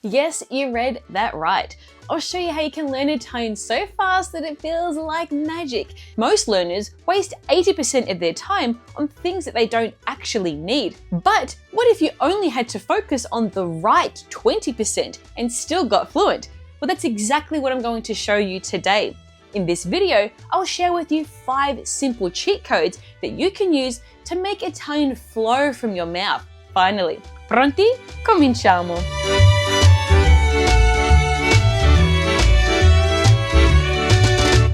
Yes, you read that right. I'll show you how you can learn Italian so fast that it feels like magic. Most learners waste 80% of their time on things that they don't actually need. But what if you only had to focus on the right 20% and still got fluent? Well, that's exactly what I'm going to show you today. In this video, I'll share with you 5 simple cheat codes that you can use to make Italian flow from your mouth. Finally, pronti? Cominciamo!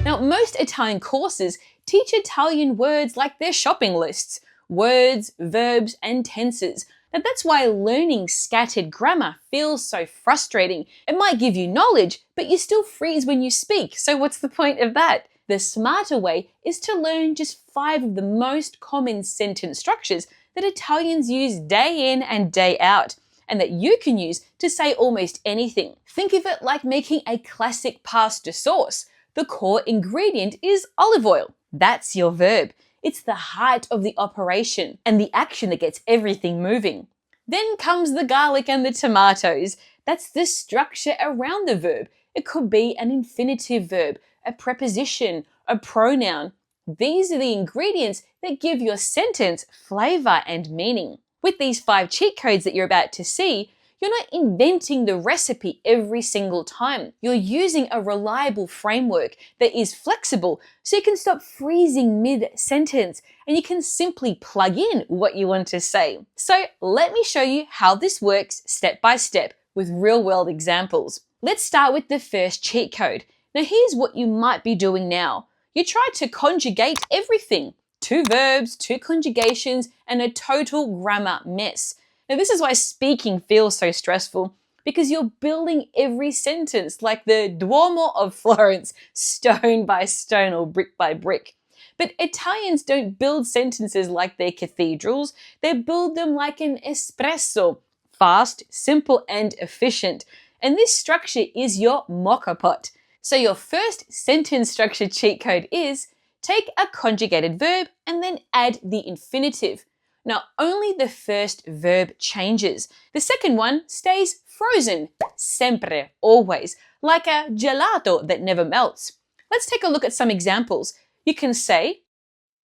Now, most Italian courses teach Italian words like their shopping lists, words, verbs, and tenses. Now, that's why learning scattered grammar feels so frustrating. It might give you knowledge, but you still freeze when you speak, so what's the point of that? The smarter way is to learn just 5 of the most common sentence structures that Italians use day in and day out, and that you can use to say almost anything. Think of it like making a classic pasta sauce. The core ingredient is olive oil. That's your verb. It's the heart of the operation and the action that gets everything moving. Then comes the garlic and the tomatoes. That's the structure around the verb. It could be an infinitive verb, a preposition, a pronoun. These are the ingredients that give your sentence flavor and meaning. With these 5 cheat codes that you're about to see, you're not inventing the recipe every single time. You're using a reliable framework that is flexible so you can stop freezing mid-sentence and you can simply plug in what you want to say. So let me show you how this works step by step with real-world examples. Let's start with the first cheat code. Now here's what you might be doing now. You try to conjugate everything. 2 verbs, 2 conjugations, and a total grammar mess. Now this is why speaking feels so stressful, because you're building every sentence like the Duomo of Florence, stone by stone or brick by brick. But Italians don't build sentences like their cathedrals, they build them like an espresso, fast, simple, and efficient. And this structure is your mocha pot. So your first sentence structure cheat code is take a conjugated verb and then add the infinitive. Now, only the first verb changes. The second one stays frozen, sempre, always, like a gelato that never melts. Let's take a look at some examples. You can say,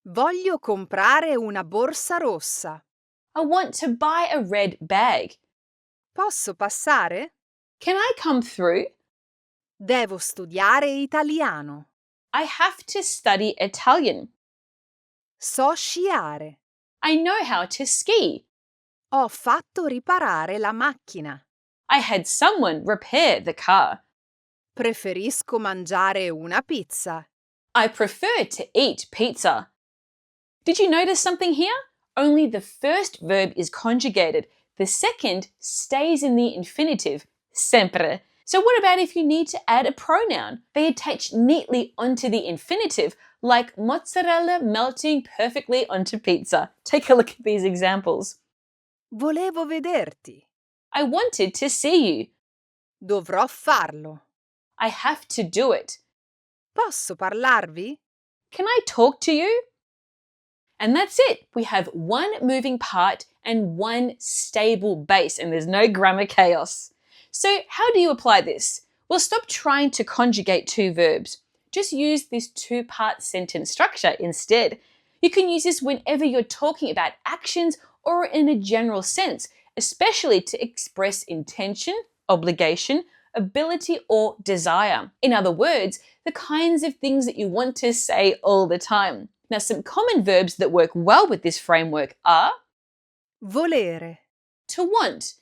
Voglio comprare una borsa rossa. I want to buy a red bag. Posso passare? Can I come through? Devo studiare italiano. I have to study Italian. So sciare. I know how to ski. Ho fatto riparare la macchina. I had someone repair the car. Preferisco mangiare una pizza. I prefer to eat pizza. Did you notice something here? Only the first verb is conjugated. The second stays in the infinitive, sempre. So what about if you need to add a pronoun? They attach neatly onto the infinitive, like mozzarella melting perfectly onto pizza. Take a look at these examples. Volevo vederti. I wanted to see you. Dovrò farlo. I have to do it. Posso parlarvi? Can I talk to you? And that's it. We have 1 moving part and 1 stable base, and there's no grammar chaos. So how do you apply this? Well, stop trying to conjugate 2 verbs. Just use this 2-part sentence structure instead. You can use this whenever you're talking about actions or in a general sense, especially to express intention, obligation, ability, or desire. In other words, the kinds of things that you want to say all the time. Now, some common verbs that work well with this framework are Volere. to want,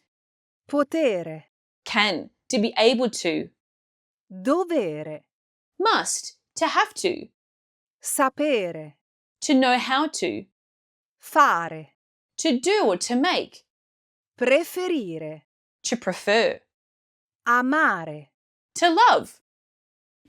Potere. can, to be able to, Dovere. must, to have to Sapere. know how to Fare. do or to make, Preferire. to prefer, Amare. to love.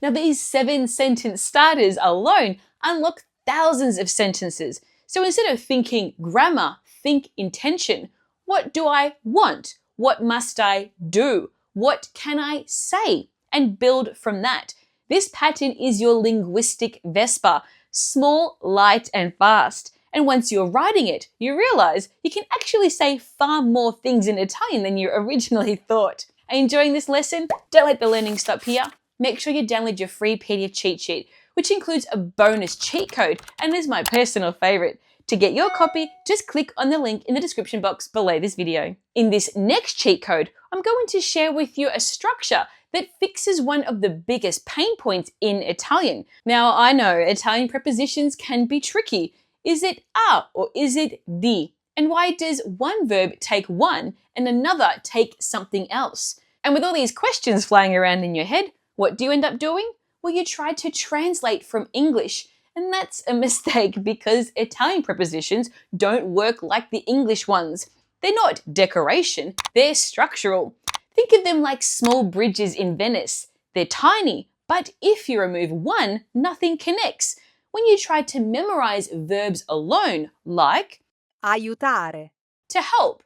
Now, these 7 sentence starters alone unlock thousands of sentences. So instead of thinking grammar, think intention. What do I want? What must I do? What can I say? And build from that. This pattern is your linguistic Vespa, small, light, and fast. And once you're writing it, you realize you can actually say far more things in Italian than you originally thought. Enjoying this lesson? Don't let the learning stop here. Make sure you download your free PDF cheat sheet, which includes a bonus cheat code and is my personal favorite. To get your copy, just click on the link in the description box below this video. In this next cheat code, I'm going to share with you a structure that fixes one of the biggest pain points in Italian. Now, I know Italian prepositions can be tricky. Is it a or is it di? And why does one verb take one and another take something else? And with all these questions flying around in your head, what do you end up doing? Well, you try to translate from English. And that's a mistake because Italian prepositions don't work like the English ones. They're not decoration, they're structural. Think of them like small bridges in Venice. They're tiny, but if you remove one, nothing connects. When you try to memorize verbs alone, like aiutare, to help,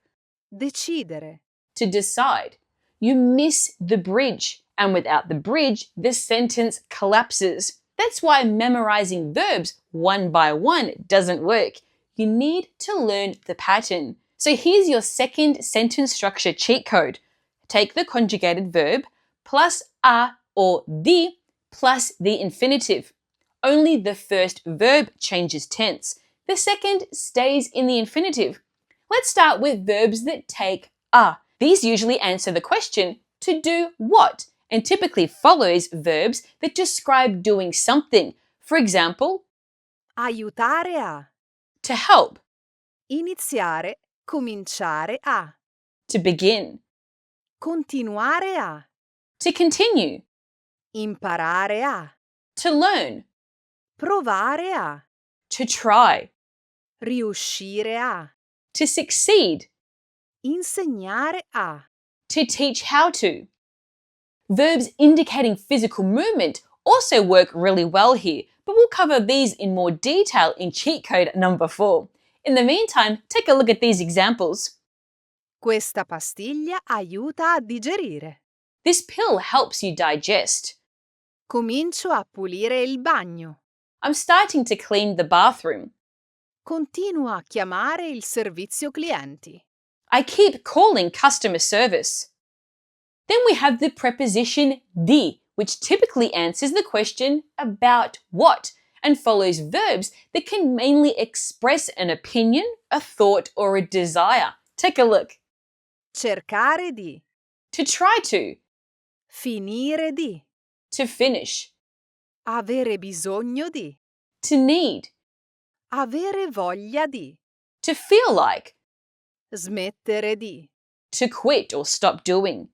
decidere, to decide, you miss the bridge. And without the bridge, the sentence collapses. That's why memorizing verbs one by one doesn't work. You need to learn the pattern. So here's your second sentence structure cheat code. Take the conjugated verb plus a or di plus the infinitive. Only the first verb changes tense. The second stays in the infinitive. Let's start with verbs that take a. These usually answer the question, to do what? And typically follows verbs that describe doing something. For example, aiutare a, to help, iniziare, cominciare a, to begin, continuare a, to continue, imparare a, to learn, provare a, to try, riuscire a, to succeed, insegnare a. to teach how to. Verbs indicating physical movement also work really well here, but we'll cover these in more detail in cheat code number 4. In the meantime, take a look at these examples. Questa pastiglia aiuta a digerire. This pill helps you digest. Comincio a pulire il bagno. I'm starting to clean the bathroom. Continuo a chiamare il servizio clienti. I keep calling customer service. Then we have the preposition di, which typically answers the question about what and follows verbs that can mainly express an opinion, a thought, or a desire. Take a look. Cercare di. To try to. Finire di. To finish. Avere bisogno di. To need. Avere voglia di. To feel like. Smettere di. To quit or stop doing.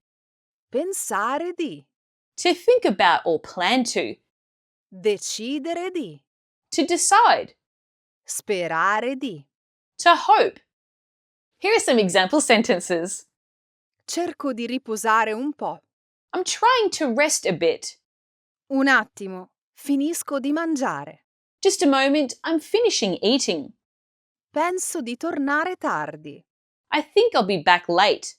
Pensare di. To think about or plan to. Decidere di. To decide. Sperare di. To hope. Here are some example sentences. Cerco di riposare un po'. I'm trying to rest a bit. Un attimo, finisco di mangiare. Just a moment, I'm finishing eating. Penso di tornare tardi. I think I'll be back late.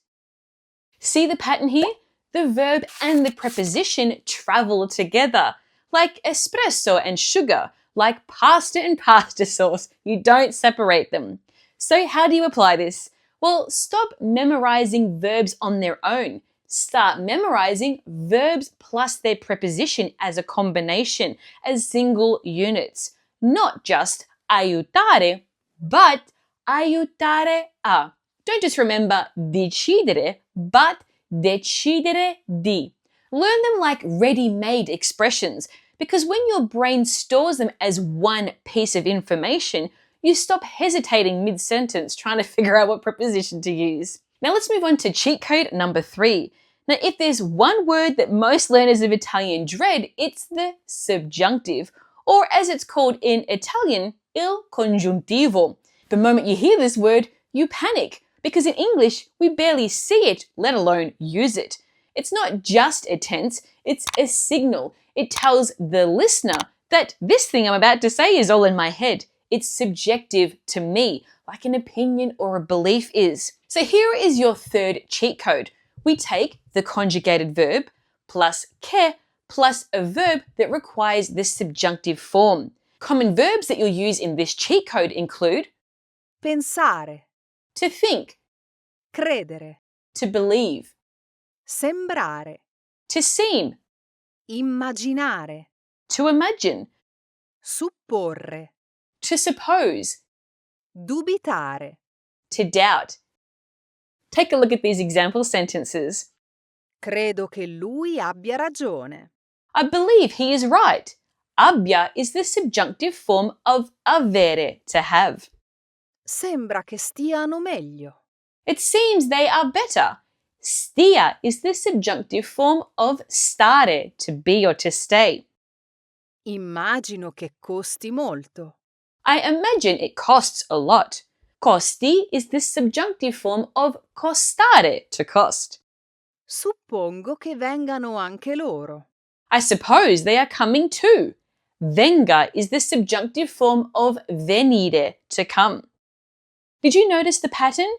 See the pattern here? The verb and the preposition travel together, like espresso and sugar, like pasta and pasta sauce. You don't separate them. So how do you apply this? Well, stop memorizing verbs on their own. Start memorizing verbs plus their preposition as a combination, as single units. Not just aiutare, but aiutare a. Don't just remember decidere, but decidere di. Learn them like ready-made expressions, because when your brain stores them as one piece of information, you stop hesitating mid-sentence trying to figure out what preposition to use. Now let's move on to cheat code number 3. Now, if there's one word that most learners of Italian dread, it's the subjunctive, or as it's called in Italian, il congiuntivo. The moment you hear this word, you panic, because in English, we barely see it, let alone use it. It's not just a tense, it's a signal. It tells the listener that this thing I'm about to say is all in my head. It's subjective to me, like an opinion or a belief is. So here is your third cheat code. We take the conjugated verb plus che plus a verb that requires the subjunctive form. Common verbs that you'll use in this cheat code include Pensare. to think, Credere. to believe, sembrare, To seem, immaginare, to imagine, supporre, to suppose, dubitare. to doubt. Take a look at these example sentences. Credo che lui abbia ragione. I believe he is right. Abbia is the subjunctive form of avere, to have. Sembra che stiano meglio. It seems they are better. Stia is the subjunctive form of stare, to be or to stay. Immagino che costi molto. I imagine it costs a lot. Costi is the subjunctive form of costare, to cost. Suppongo che vengano anche loro. I suppose they are coming too. Venga is the subjunctive form of venire, to come. Did you notice the pattern?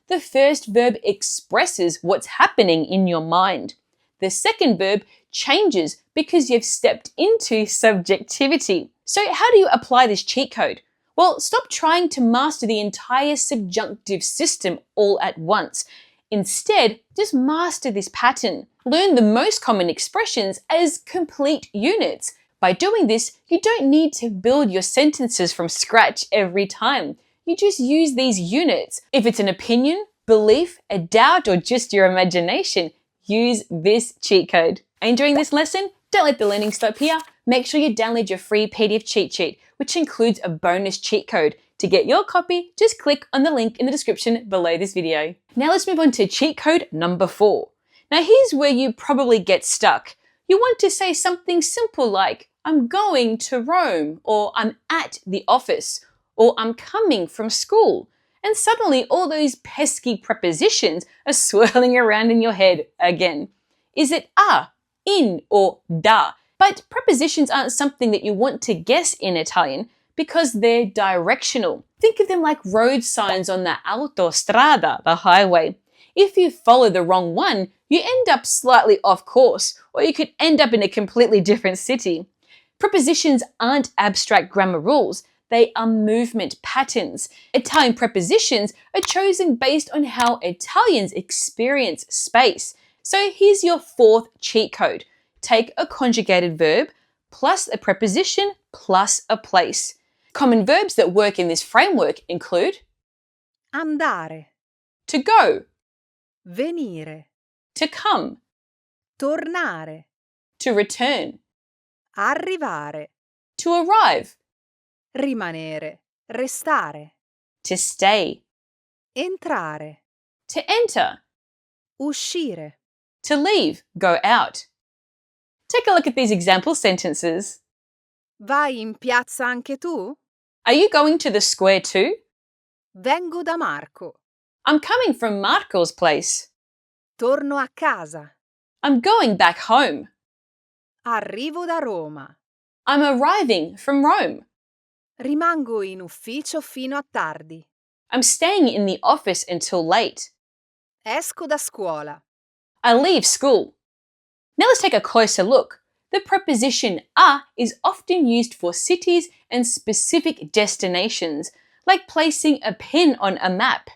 The first verb expresses what's happening in your mind. The second verb changes because you've stepped into subjectivity. So how do you apply this cheat code? Well, stop trying to master the entire subjunctive system all at once. Instead, just master this pattern. Learn the most common expressions as complete units. By doing this, you don't need to build your sentences from scratch every time. You just use these units. If it's an opinion, belief, a doubt, or just your imagination, use this cheat code. Enjoying this lesson? Don't let the learning stop here. Make sure you download your free PDF cheat sheet, which includes a bonus cheat code. To get your copy, just click on the link in the description below this video. Now let's move on to cheat code number 4. Now here's where you probably get stuck. You want to say something simple like, I'm going to Rome, or I'm at the office, or I'm coming from school. And suddenly all those pesky prepositions are swirling around in your head again. Is it a, in, or da? But prepositions aren't something that you want to guess in Italian because they're directional. Think of them like road signs on the autostrada, the highway. If you follow the wrong one, you end up slightly off course, or you could end up in a completely different city. Prepositions aren't abstract grammar rules. They are movement patterns. Italian prepositions are chosen based on how Italians experience space. So here's your 4th cheat code. Take a conjugated verb plus a preposition plus a place. Common verbs that work in this framework include Andare, to go, venire, to come, tornare, to return, arrivare, to arrive, rimanere, restare, to stay, entrare, to enter, uscire. to leave, go out. Take a look at these example sentences. Vai in piazza anche tu? Are you going to the square too? Vengo da Marco. I'm coming from Marco's place. Torno a casa. I'm going back home. Arrivo da Roma. I'm arriving from Rome. Rimango in ufficio fino a tardi. I'm staying in the office until late. Esco da scuola. I leave school. Now let's take a closer look. The preposition a is often used for cities and specific destinations, like placing a pin on a map.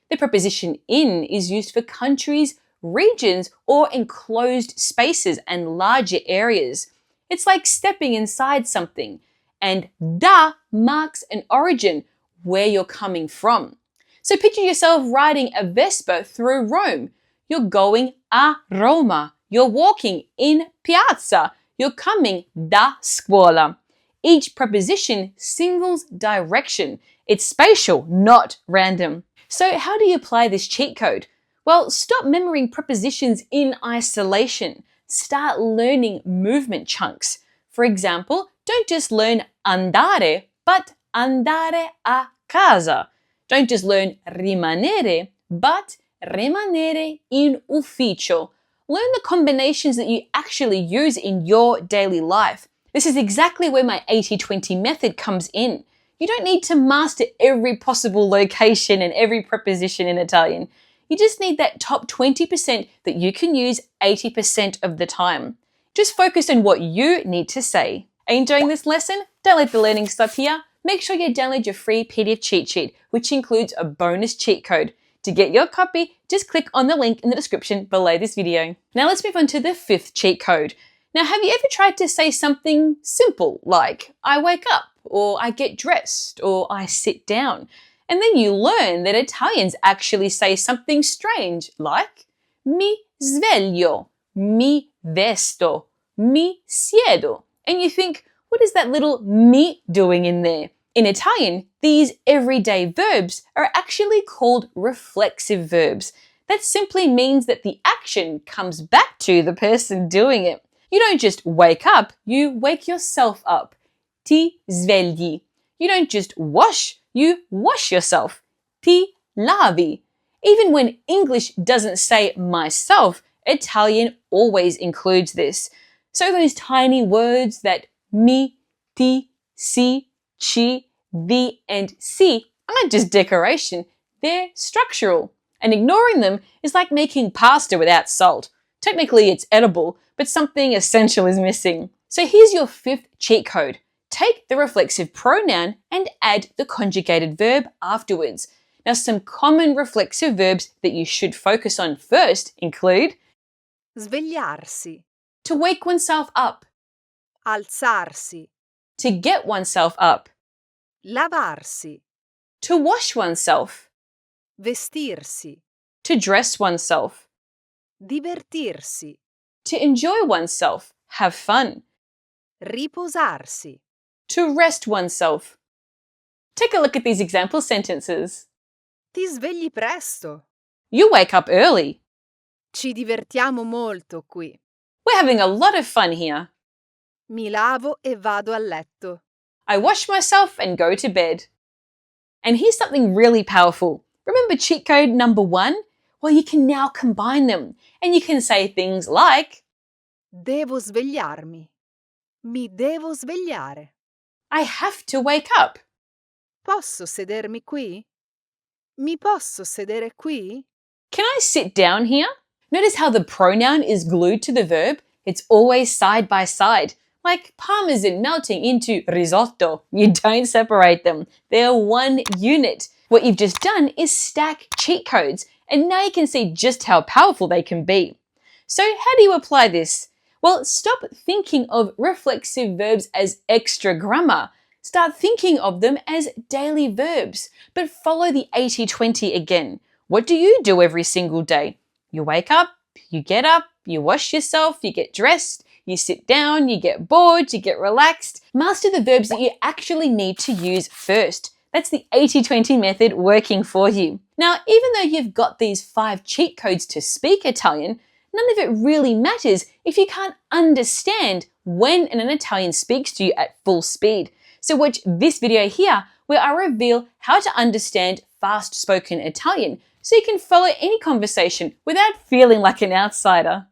The preposition in is used for countries, regions, or enclosed spaces and larger areas. It's like stepping inside something. And da marks an origin, where you're coming from. So picture yourself riding a Vespa through Rome. You're going a Roma. You're walking in piazza. You're coming da scuola. Each preposition signals direction. It's spatial, not random. So how do you apply this cheat code? Well, stop memorizing prepositions in isolation. Start learning movement chunks. For example, don't just learn andare, but andare a casa. Don't just learn rimanere, but rimanere in ufficio. Learn the combinations that you actually use in your daily life. This is exactly where my 80-20 method comes in. You don't need to master every possible location and every preposition in Italian. You just need that top 20% that you can use 80% of the time. Just focus on what you need to say. Are you enjoying this lesson? Don't let the learning stop here. Make sure you download your free PDF cheat sheet, which includes a bonus cheat code. To get your copy, just click on the link in the description below this video. Now let's move on to the fifth cheat code. Now, have you ever tried to say something simple like, I wake up, or I get dressed, or I sit down? And then you learn that Italians actually say something strange like, mi sveglio, mi vesto, mi siedo. And you think, what is that little mi doing in there? In Italian, these everyday verbs are actually called reflexive verbs. That simply means that the action comes back to the person doing it. You don't just wake up, you wake yourself up. Ti svegli. You don't just wash, you wash yourself. Ti lavi. Even when English doesn't say myself, Italian always includes this. So those tiny words that mi, ti, si, ci, vi, and si aren't just decoration, they're structural. And ignoring them is like making pasta without salt. Technically it's edible, but something essential is missing. So here's your fifth cheat code. Take the reflexive pronoun and add the conjugated verb afterwards. Now, some common reflexive verbs that you should focus on first include Svegliarsi, to wake oneself up, alzarsi, to get oneself up, lavarsi, to wash oneself, vestirsi, to dress oneself, divertirsi, to enjoy oneself, have fun, riposarsi. to rest oneself. Take a look at these example sentences. Ti svegli presto. You wake up early. Ci divertiamo molto qui. We're having a lot of fun here. Mi lavo e vado a letto. I wash myself and go to bed. And here's something really powerful. Remember cheat code number 1? Well, you can now combine them. And you can say things like, Devo svegliarmi. Mi devo svegliare. I have to wake up. Posso sedermi qui? Mi posso sedere qui? Can I sit down here? Notice how the pronoun is glued to the verb? It's always side by side. Like parmesan melting into risotto. You don't separate them. They're one unit. What you've just done is stack cheat codes, and now you can see just how powerful they can be. So how do you apply this? Well, stop thinking of reflexive verbs as extra grammar. Start thinking of them as daily verbs, but follow the 80-20 again. What do you do every single day? You wake up, you get up, you wash yourself, you get dressed, you sit down, you get bored, you get relaxed. Master the verbs that you actually need to use first. That's the 80-20 method working for you. Now, even though you've got these 5 cheat codes to speak Italian, none of it really matters if you can't understand when an Italian speaks to you at full speed. So watch this video here where I reveal how to understand fast-spoken Italian so you can follow any conversation without feeling like an outsider.